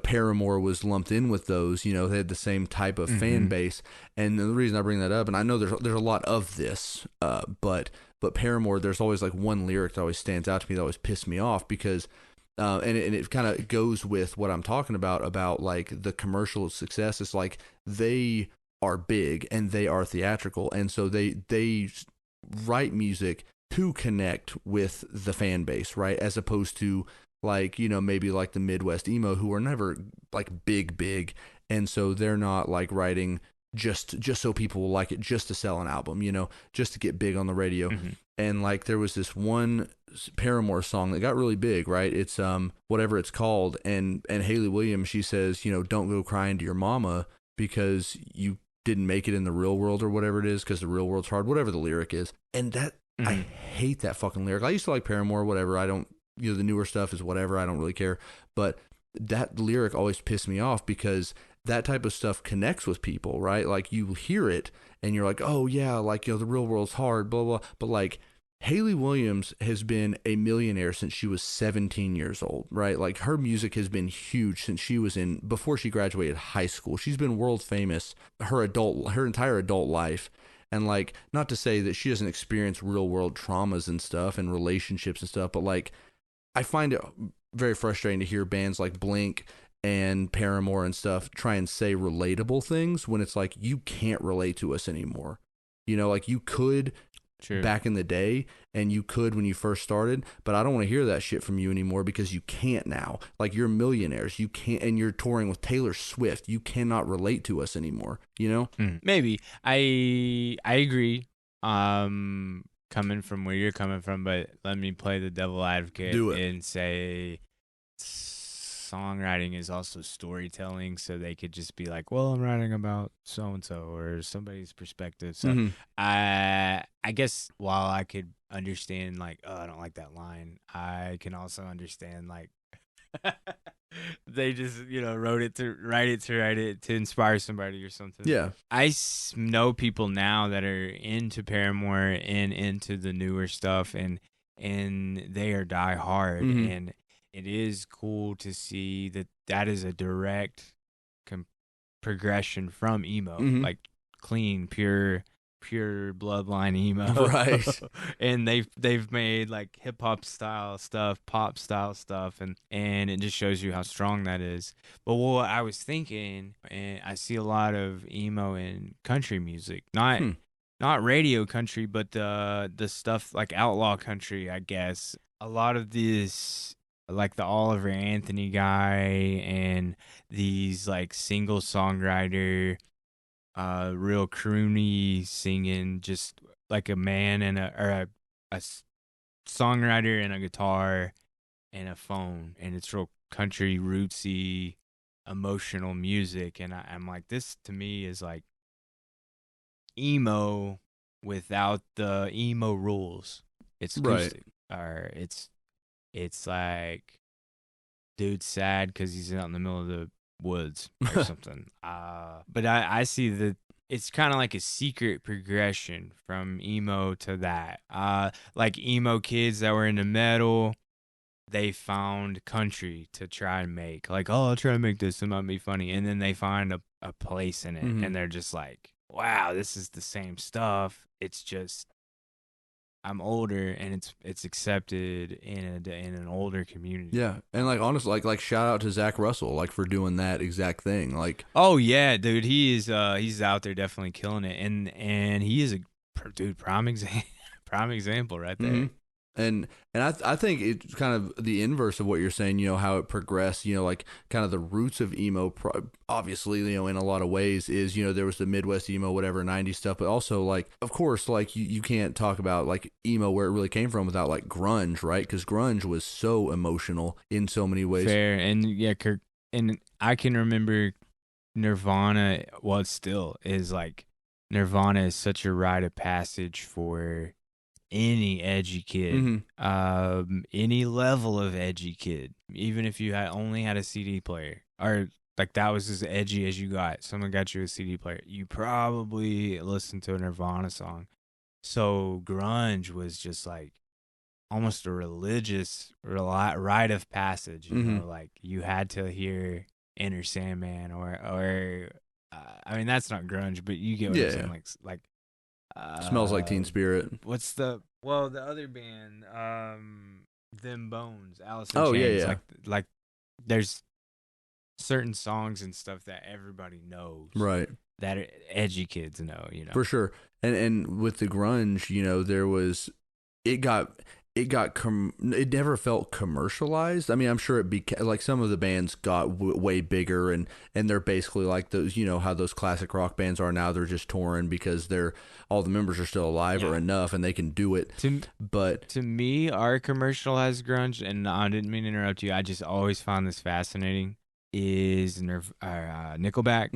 Paramore was lumped in with those, they had the same type of fan base. And the reason I bring that up, and I know there's a lot of this, but Paramore, there's always like one lyric that always stands out to me that always pissed me off because and it kind of goes with what I'm talking about like the commercial success. It's like they are big and they are theatrical, and so they write music to connect with the fan base, right? As opposed to like maybe like the Midwest emo who are never like big, and so they're not like writing just so people will like it, just to sell an album, just to get big on the radio. And like there was this one Paramore song that got really big, right? It's whatever it's called, and Hayley Williams, she says, don't go crying to your mama because you didn't make it in the real world, or whatever it is, because the real world's hard, whatever the lyric is. And that I hate that fucking lyric. I used to like Paramore, whatever. I don't, the newer stuff is whatever. I don't really care. But that lyric always pissed me off because that type of stuff connects with people, right? Like you hear it and you're like, oh yeah, like, the real world's hard, blah, blah. But like Hayley Williams has been a millionaire since she was 17 years old, right? Like her music has been huge since she was before she graduated high school. She's been world famous her entire adult life. And like, not to say that she doesn't experience real world traumas and stuff and relationships and stuff, but like, I find it very frustrating to hear bands like Blink and Paramore and stuff try and say relatable things when it's like, you can't relate to us anymore. Like you could back in the day, and you could when you first started, but I don't want to hear that shit from you anymore because you can't now. Like you're millionaires, you can't, and you're touring with Taylor Swift. You cannot relate to us anymore. Maybe I agree. Coming from where you're coming from, but let me play the devil advocate and say songwriting is also storytelling, so they could just be like, well, I'm writing about so and so or somebody's perspective. So Mm-hmm. I guess while I could understand like, oh, I don't like that line, I can also understand like they just wrote it to write it to inspire somebody or something. Yeah. Know people now that are into Paramore and into the newer stuff, and they are die hard, Mm-hmm. and it is cool to see that that is a direct progression from emo, Mm-hmm. like clean, pure bloodline emo. Right. And they've made like hip hop style stuff, pop style stuff, and it just shows you how strong that is. But what I was thinking, and I see a lot of emo in country music, not radio country, but the stuff like outlaw country, I guess. A lot of this, like the Oliver Anthony guy, and these like single songwriter, real croony singing, just like a man and a songwriter and a guitar and a phone, and it's real country rootsy, emotional music, and I'm like, this to me is like emo without the emo rules. It's Right. acoustic, or it's like dude's sad because he's out in the middle of the woods or something. But I see that it's kind of like a secret progression from emo to that. Like emo kids that were into metal, they found country to try and make. Like, oh, I'll try to make this. It might be funny. And then they find a place in it, Mm-hmm. and they're just like, wow, this is the same stuff. It's just I'm older, and it's accepted in an older community. Yeah, and like honestly, like shout out to Zach Russell, like for doing that exact thing. Like, Oh yeah, dude, he's out there definitely killing it, and he is a dude prime example prime example right mm-hmm. there. And I think it's kind of the inverse of what you're saying. You know how it progressed. You know, like kind of the roots of emo. Obviously, you know, in a lot of ways, is there was the Midwest emo, whatever '90s stuff, but also like, of course, like you can't talk about like emo where it really came from without like grunge, right? Because grunge was so emotional in so many ways. Fair, and yeah, Kirk, and I can remember Nirvana. Well, it still is like Nirvana is such a rite of passage for any edgy kid, Mm-hmm. any level of edgy kid, even if you only had a CD player, or like that was as edgy as you got. Someone got you a CD player, you probably listened to a Nirvana song. So grunge was just like almost a religious rite of passage. Mm-hmm. Like you had to hear Enter Sandman, or I mean that's not grunge, but you get what I'm saying. Like Smells Like Teen Spirit. what's the other band? Them Bones, Alice in Oh yeah, Chains. yeah. Like there's certain songs and stuff that everybody knows, Right. that edgy kids know. For sure. And with the grunge, there was it got it never felt commercialized. I mean, I'm sure it became like some of the bands got way bigger, and they're basically like those, how those classic rock bands are now. They're just touring because all the members are still alive or enough, and they can do it. But to me, our commercialized grunge, and I didn't mean to interrupt you, I just always found this fascinating, is Nickelback,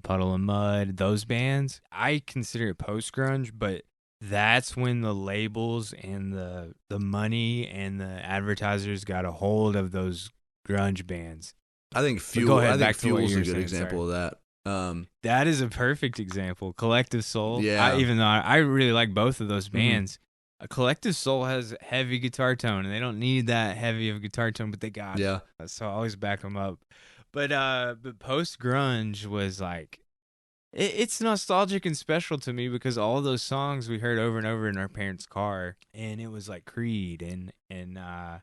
Puddle of Mud, those bands. I consider it post grunge, but that's when the labels and the money and the advertisers got a hold of those grunge bands. I think Fuel. Go ahead, I think back to what Fuel's you were a good saying, example sorry. of that. That is a perfect example. Collective Soul. Yeah. Even though I really like both of those bands, a Collective Soul has heavy guitar tone, and they don't need that heavy of a guitar tone, but they got it. So I always back them up. But post grunge was like, it's nostalgic and special to me because all those songs we heard over and over in our parents' car, and it was like Creed and not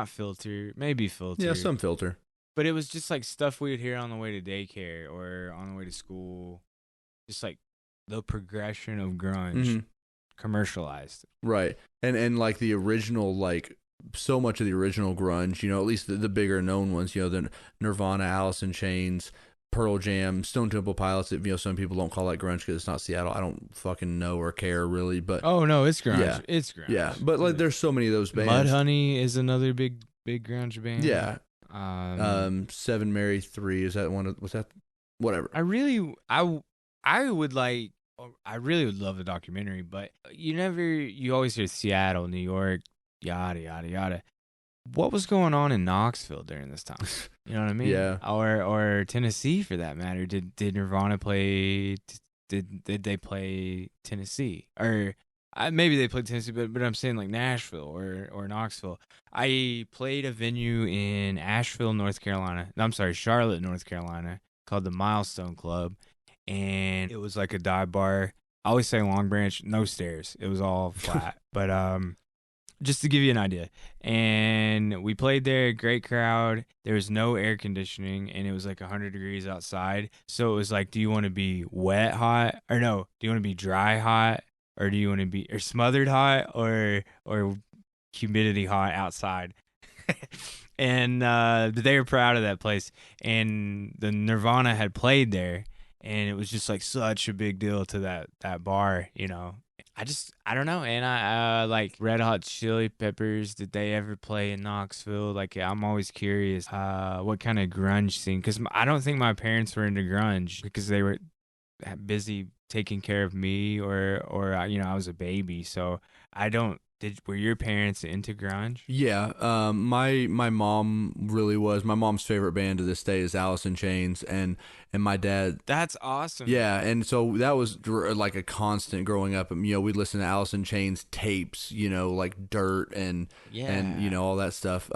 Filter, maybe Filter. Yeah, some Filter. But it was just like stuff we would hear on the way to daycare or on the way to school. Just like the progression of grunge commercialized. Right. And like the original, like so much of the original grunge, at least the bigger known ones, the Nirvana, Alice in Chains, Pearl Jam, Stone Temple Pilots. Some people don't call that grunge because it's not Seattle. I don't fucking know or care really, but oh no, it's grunge. Yeah. It's grunge. Yeah, but like there's so many of those bands. Mudhoney is another big big grunge band. Yeah. 7 Mary 3, is that one was that whatever. I would like, I really would love the documentary, but you always hear Seattle, New York, yada yada yada. What was going on in Knoxville during this time? You know what I mean? Yeah. Or Tennessee for that matter. Did Nirvana play? Did they play Tennessee? Or maybe they played Tennessee, but I'm saying like Nashville or Knoxville. I played a venue in Asheville, North Carolina. No, I'm sorry, Charlotte, North Carolina, called the Milestone Club, and it was like a dive bar. I always say Long Branch, no stairs. It was all flat, but just to give you an idea. And we played there, great crowd. There was no air conditioning, and it was like 100 degrees outside. So it was like, do you want to be wet hot, or no? Do you want to be dry hot, or do you want to be or smothered hot, or humidity hot outside? And they were proud of that place. And the Nirvana had played there, and it was just like such a big deal to that bar, you know. I don't know. And I like Red Hot Chili Peppers. Did they ever play in Knoxville? Like, I'm always curious what kind of grunge scene, because I don't think my parents were into grunge because they were busy taking care of me, or I was a baby. So I don't were your parents into grunge? Yeah, my mom really was. My mom's favorite band to this day is Alice in Chains, and my dad. That's awesome. Yeah, and so that was like a constant growing up. We'd listen to Alice in Chains tapes, like Dirt and all that stuff.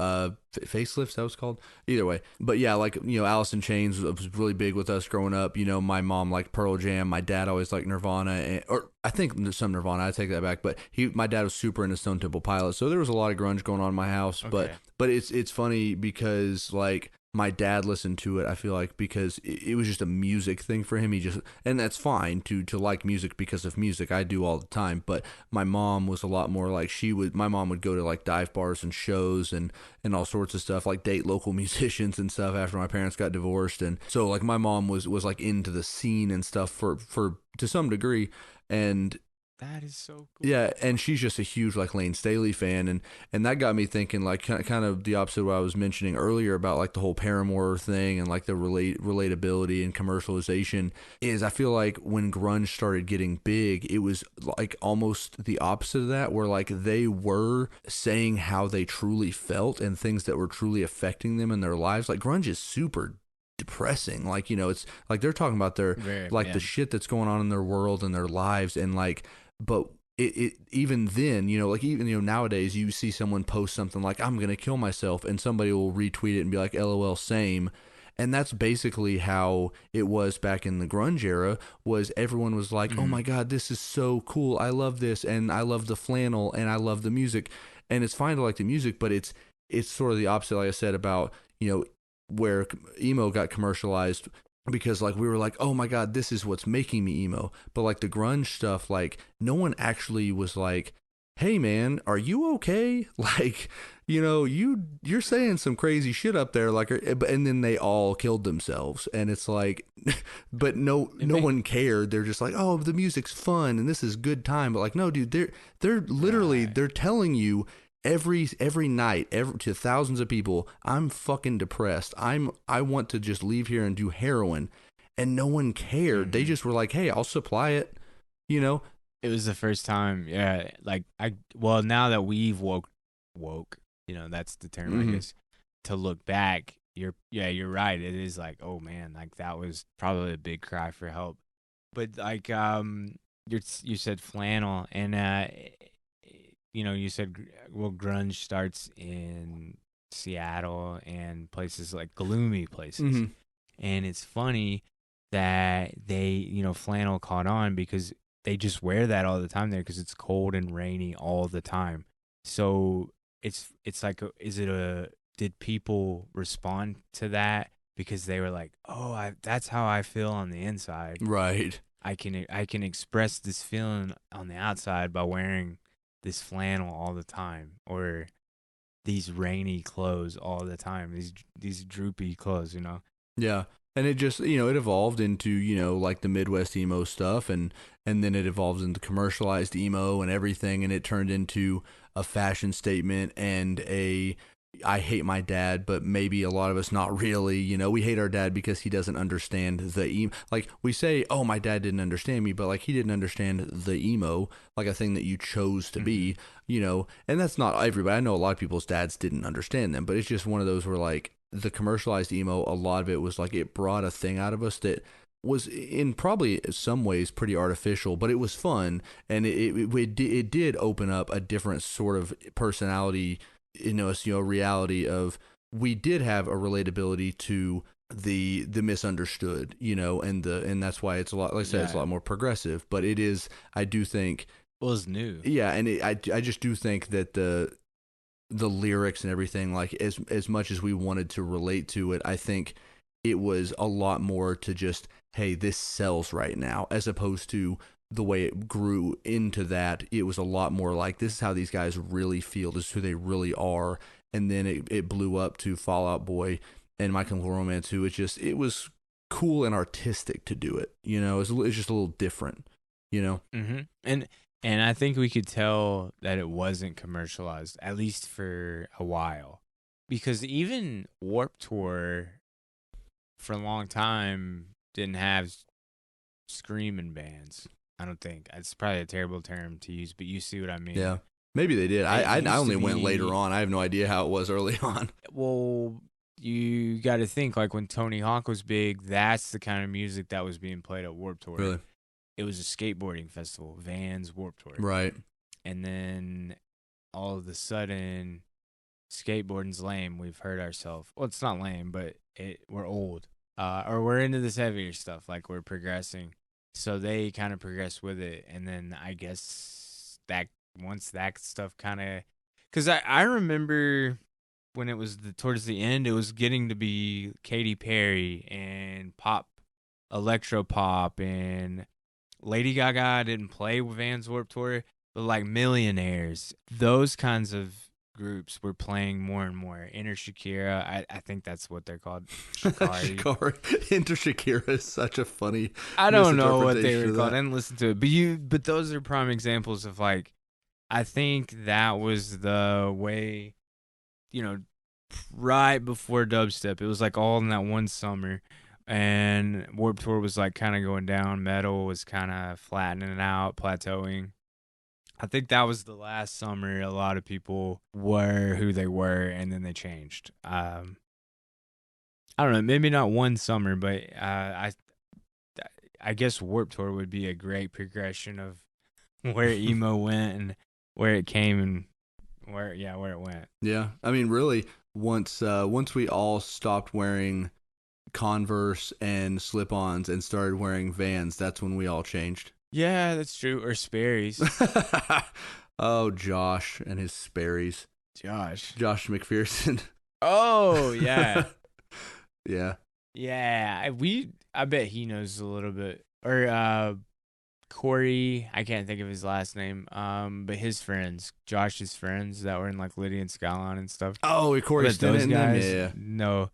Facelifts, that was called. Either way, but yeah, like Alice in Chains was really big with us growing up. My mom liked Pearl Jam. My dad always liked Nirvana, or I think some Nirvana. I take that back, but my dad was super into Stone Temple Pilots, so there was a lot of grunge going on in my house. Okay. But it's funny because like my dad listened to it, I feel like, because it was just a music thing for him. And that's fine to like music because of music. I do all the time. But my mom was a lot more like my mom would go to like dive bars and shows and all sorts of stuff, like date local musicians and stuff after my parents got divorced. And so like my mom was like into the scene and stuff for to some degree. And that is so cool. Yeah, and she's just a huge like Lane Staley fan, and that got me thinking like kind of the opposite of what I was mentioning earlier about like the whole Paramore thing and like the relatability and commercialization. Is I feel like when grunge started getting big, it was like almost the opposite of that, where like they were saying how they truly felt and things that were truly affecting them in their lives. Like grunge is super depressing, like it's like they're talking about their the shit that's going on in their world and their lives, and like but it even then, like even nowadays you see someone post something like I'm gonna kill myself and somebody will retweet it and be like LOL same. And that's basically how it was back in the grunge era, was everyone was like, oh my god, this is so cool, I love this, and I love the flannel, and I love the music. And it's fine to like the music, but it's sort of the opposite, like I said, about where emo got commercialized, because like we were like, oh my god, this is what's making me emo. But like the grunge stuff, like no one actually was like, hey man, are you okay? Like, you're saying some crazy shit up there, like, and then they all killed themselves, and it's like, but no one cared. They're just like, oh, the music's fun and this is good time. But like, no, dude, they're literally they're telling you every night, to thousands of people, I'm fucking depressed. I want to just leave here and do heroin, and no one cared. They just were like, hey, I'll supply it. It was the first time, yeah. Like now that we've woke, that's the term, I guess. To look back, you're right. It is like, oh man, like that was probably a big cry for help. But like, you said flannel, and you said, well, grunge starts in Seattle and places like gloomy places. And it's funny that flannel caught on because they just wear that all the time there because it's cold and rainy all the time. So it's like, did people respond to that because they were like, oh, that's how I feel on the inside. Right. I can express this feeling on the outside by wearing this flannel all the time, or these rainy clothes all the time, these droopy clothes, Yeah. And it just, it evolved into, like the Midwest emo stuff, and then it evolved into commercialized emo and everything, and it turned into a fashion statement and a I hate my dad, but maybe a lot of us not really. We hate our dad because he doesn't understand the like we say, oh, my dad didn't understand me, but like he didn't understand the emo, like a thing that you chose to be, and that's not everybody. I know a lot of people's dads didn't understand them, but it's just one of those where like the commercialized emo, a lot of it was like it brought a thing out of us that was in probably some ways pretty artificial, but it was fun, and it did open up a different sort of personality reality of we did have a relatability to the misunderstood, and that's why it's a lot, like I said, it's a lot more progressive, but it is, I do think, well, it's new. Yeah, and I just do think that the lyrics and everything, like as much as we wanted to relate to it, I think it was a lot more to just, hey, this sells right now, as opposed to the way it grew into that. It was a lot more like, this is how these guys really feel, this is who they really are. And then it blew up to Fall Out Boy and My Chemical Romance, who it was cool and artistic to do it. It's just a little different. Mm-hmm. And I think we could tell that it wasn't commercialized, at least for a while, because even Warped Tour for a long time didn't have screaming bands. I don't think. It's probably a terrible term to use, but you see what I mean. Yeah. Maybe they did. I only went later on. I have no idea how it was early on. Well, you got to think, like when Tony Hawk was big, that's the kind of music that was being played at Warped Tour. Really? It was a skateboarding festival, Vans Warped Tour. Right. And then all of a sudden, skateboarding's lame. We've hurt ourselves. Well, it's not lame, but we're old. Or we're into this heavier stuff, like we're progressing. So they kind of progress with it. And then I guess that once that stuff kind of, because I remember when it was towards the end, it was getting to be Katy Perry and pop, electro pop, and Lady Gaga didn't play with Vans Warped Tour, but like Millionaires, those kinds of groups were playing more and more. Enter Shakira, I think that's what they're called. Shikari. Enter Shakira is such a funny. I don't know what they were called. I didn't listen to it, but those are prime examples of like, I think that was the way, right before dubstep. It was like all in that one summer, and Warped Tour was like kind of going down. Metal was kind of flattening out, plateauing. I think that was the last summer a lot of people were who they were, and then they changed. I don't know, maybe not one summer, but I guess Warped Tour would be a great progression of where emo went and where it came and where it went. Yeah, I mean, really, once we all stopped wearing Converse and slip-ons and started wearing Vans, that's when we all changed. Yeah, that's true. Or Sperry's. Oh, Josh and his Sperry's. Josh McPherson. Oh, yeah. Yeah. Yeah, I bet he knows a little bit. Or Corey, I can't think of his last name. But his friends, Josh's friends that were in like Lydia and Scallon and stuff. Oh, Corey those guys. Yeah. No.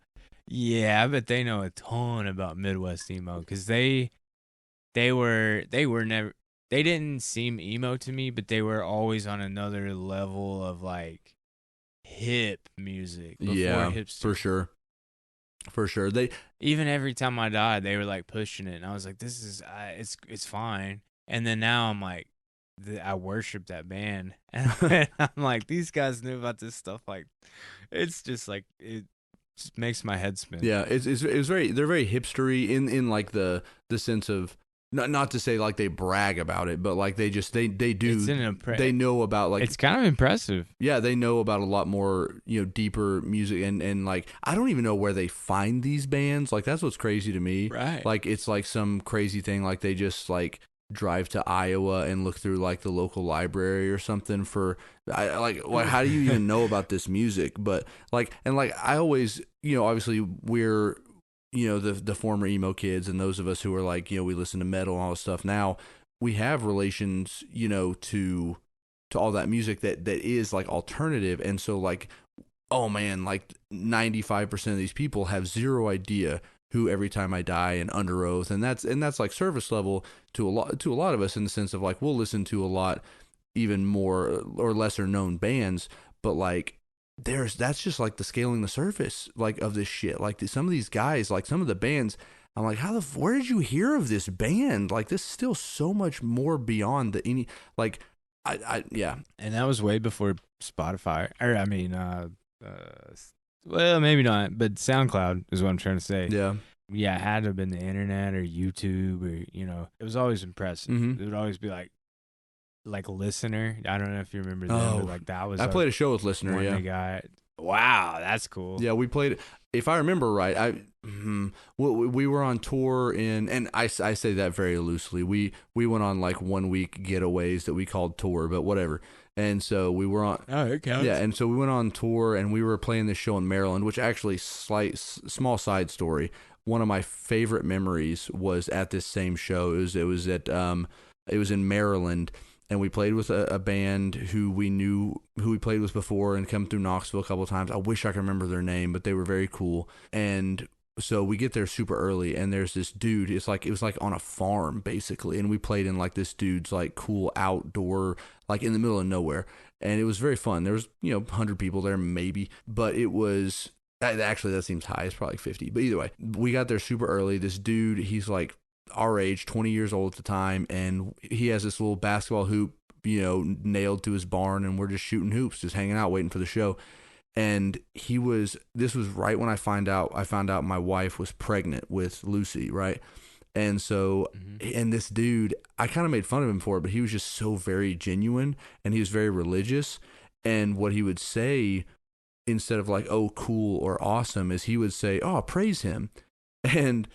Yeah, I bet they know a ton about Midwest emo because they were never, they didn't seem emo to me, but they were always on another level of like hip music. Yeah, hipster. For sure. They even Every Time I Died, they were like pushing it, and I was like, this is it's fine. And then now I'm like, I worship that band, and I'm like, these guys knew about this stuff. Like, it's just like it just makes my head spin. Yeah, it was very, they're very hipstery in like the sense of not to say like they brag about it, but like they just they do they know about like, it's kind of impressive. Yeah, they know about a lot more, deeper music, and like I don't even know where they find these bands. Like that's what's crazy to me. Right. Like it's like some crazy thing, like they just like drive to Iowa and look through like the local library or something for how do you even know about this music? But like, and like I always, obviously we're the former emo kids, and those of us who are like, we listen to metal and all this stuff now, we have relations, to all that music that is like alternative. And so like, oh man, like 95% of these people have zero idea who Every Time I Die and Under Oath, and that's like service level to a lot of us, in the sense of like we'll listen to a lot even more or lesser known bands, but like that's just like the scaling the surface like of this shit. Like some of these guys, like some of the bands, I'm like, where did you hear of this band? Like this is still so much more beyond the any like yeah. And that was way before Spotify, or I mean, well, maybe not, but SoundCloud is what I'm trying to say. Yeah. Yeah, it had to have been the internet or YouTube, or it was always impressive. Mm-hmm. It would always be like Listener. I don't know if you remember them, but like that was I played a show with Listener. one Yeah. they got. Wow, that's cool. Yeah, we played. If I remember right, we were on tour and I say that very loosely. We went on like 1 week getaways that we called tour, but whatever. And so we were on. Oh, it counts. Yeah, and so we went on tour and we were playing this show in Maryland, which actually small side story. One of my favorite memories was at this same show. It was in Maryland, and we played with a band who we played with before and come through Knoxville a couple of times. I wish I could remember their name, but they were very cool. And so we get there super early, and there's this dude. It was like on a farm basically, and we played in like this dude's like cool outdoor, like in the middle of nowhere, and it was very fun. There was 100 people there maybe, but it was. Actually, that seems high. It's probably like 50. But either way, we got there super early. This dude, he's like our age, 20 years old at the time, and he has this little basketball hoop, nailed to his barn, and we're just shooting hoops, just hanging out, waiting for the show. And this was right when I found out my wife was pregnant with Lucy, right? And so, and this dude, I kind of made fun of him for it, but he was just so very genuine, and he was very religious. And what he would say, instead of like, oh, cool or awesome, is he would say, oh, praise him. And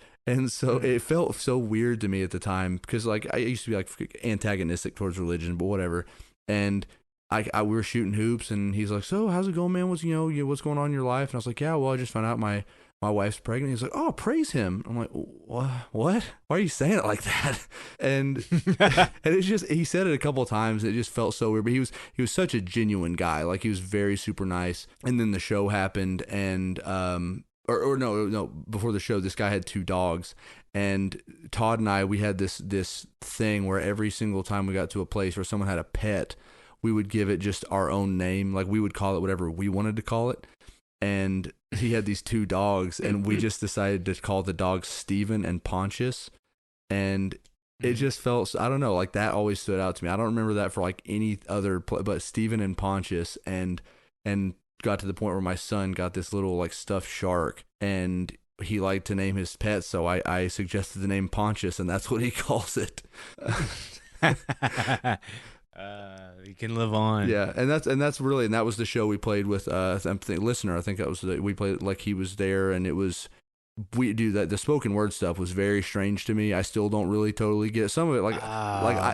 so it felt so weird to me at the time, because like I used to be like antagonistic towards religion, but whatever. And we were shooting hoops, and he's like, so how's it going, man? What's going on in your life? And I was like, yeah, well, I just found out my wife's pregnant. He's like, oh, praise him. I'm like, what? Why are you saying it like that? And it's just, he said it a couple of times. It just felt so weird, but he was such a genuine guy. Like he was very super nice. And then the show happened, and or no, before the show, this guy had 2 dogs, and Todd and I, we had this thing where every single time we got to a place where someone had a pet, we would give it just our own name. Like we would call it whatever we wanted to call it. And he had these 2 dogs, and we just decided to call the dogs Steven and Pontius. And it just felt, I don't know, like that always stood out to me. I don't remember that for like any other but Steven and Pontius, and got to the point where my son got this little like stuffed shark, and he liked to name his pet, so I suggested the name Pontius, and that's what he calls it. You can live on. Yeah, and that was the show we played with. Listener. I think that was we played like he was there, and it was the spoken word stuff was very strange to me. I still don't really totally get some of it.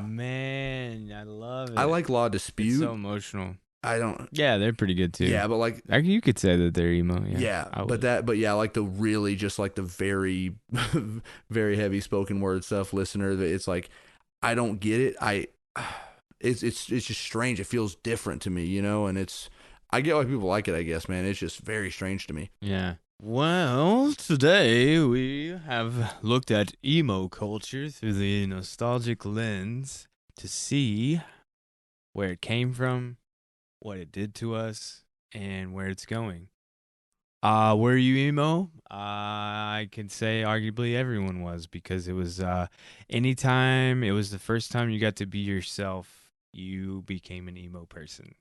Man, I love it. I like Law Dispute. It's so emotional. I don't. Yeah, they're pretty good too. Yeah, but like you could say that they're emo. Yeah, but yeah, like the really just like the very, very heavy spoken word stuff. Listener, it's like I don't get it. It's just strange. It feels different to me, and I get why people like it, I guess, man. It's just very strange to me. Yeah. Well, today we have looked at emo culture through the nostalgic lens to see where it came from, what it did to us, and where it's going. Were you emo? I can say arguably everyone was, because it was anytime it was the first time you got to be yourself, you became an emo person.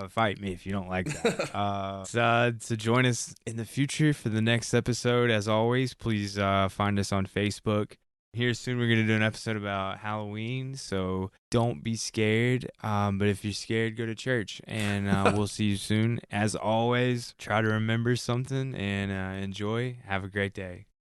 Fight me if you don't like that. So join us in the future for the next episode. As always, please find us on Facebook. Here soon we're going to do an episode about Halloween, so don't be scared. But if you're scared, go to church, and we'll see you soon. As always, try to remember something and enjoy. Have a great day.